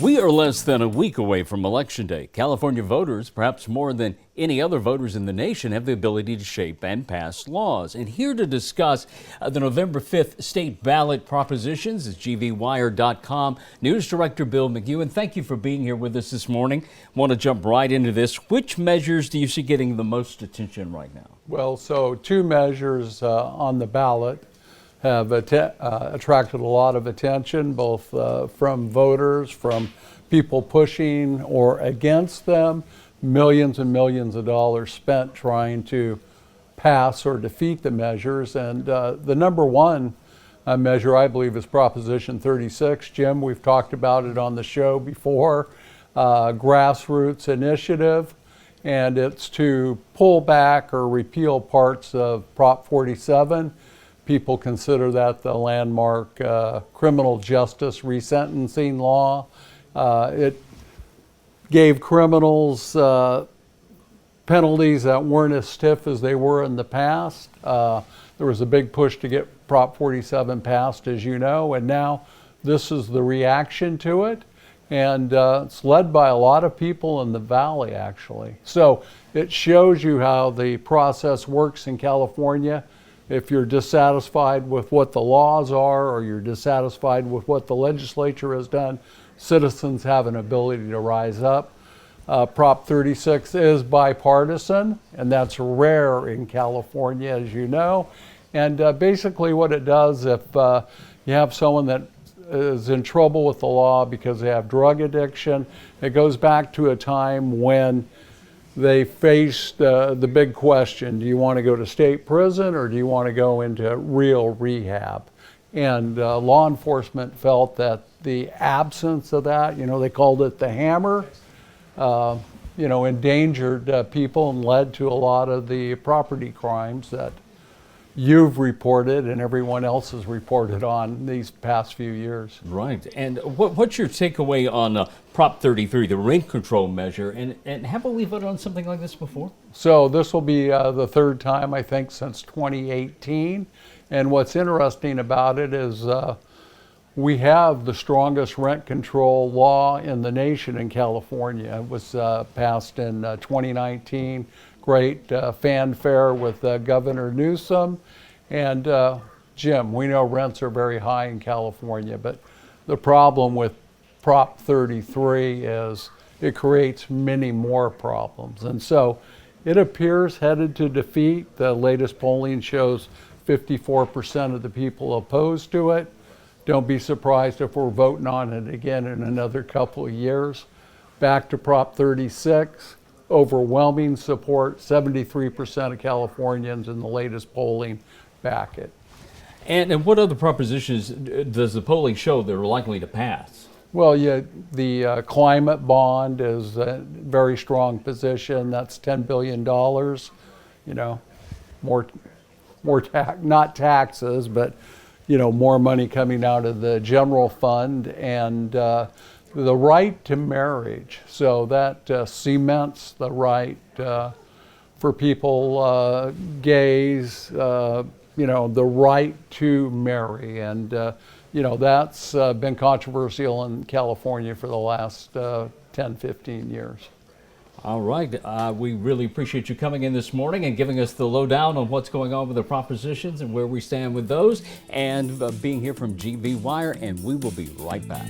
We are less than a week away from Election Day. California voters, perhaps more than any other voters in the nation, have the ability to shape and pass laws. And here to discuss the November 5th state ballot propositions is GVWire.com News Director Bill McEwen. Thank you for being here with us this morning. Want to jump right into this. Which measures do you see getting the most attention right now? Well, so two measures on the ballot have attracted a lot of attention, both from voters, from people pushing or against them. Millions and millions of dollars spent trying to pass or defeat the measures. And the number one measure, I believe, is Proposition 36. Jim, we've talked about it on the show before, grassroots initiative. And it's to pull back or repeal parts of Prop 47. People consider that the landmark criminal justice resentencing law. It gave criminals penalties that weren't as stiff as they were in the past. There was a big push to get Prop 47 passed, as you know, and now this is the reaction to it. And it's led by a lot of people in the Valley, actually. So it shows you how the process works in California. If you're dissatisfied with what the laws are, or you're dissatisfied with what the legislature has done, citizens have an ability to rise up. Prop 36 is bipartisan, and that's rare in California, as you know. And basically what it does, if you have someone that is in trouble with the law because they have drug addiction, it goes back to a time when they faced the big question: do you want to go to state prison or do you want to go into real rehab? And law enforcement felt that the absence of that, they called it the hammer, endangered people and led to a lot of the property crimes that you've reported and everyone else has reported on these past few years. Right. And what's your takeaway on Prop 33, the rent control measure? And haven't we voted on something like this before? So this will be the third time, I think, since 2018. And what's interesting about it is we have the strongest rent control law in the nation in California. It was passed in 2019. Great fanfare with Governor Newsom. And Jim, we know rents are very high in California, but the problem with Prop 33 is it creates many more problems. And so it appears headed to defeat. The latest polling shows 54% of the people opposed to it. Don't be surprised if we're voting on it again in another couple of years. Back to Prop 36. Overwhelming support. 73% of Californians in the latest polling back it. And what other propositions does the polling show that are likely to pass? Well, yeah, the climate bond is a very strong position. That's $10 billion. Not taxes, but more money coming out of the general fund. And the right to marriage, so that cements the right for people, gays, the right to marry. And that's been controversial in California for the last 10, 15 years. All right. We really appreciate you coming in this morning and giving us the lowdown on what's going on with the propositions and where we stand with those, and being here from GV Wire, and we will be right back.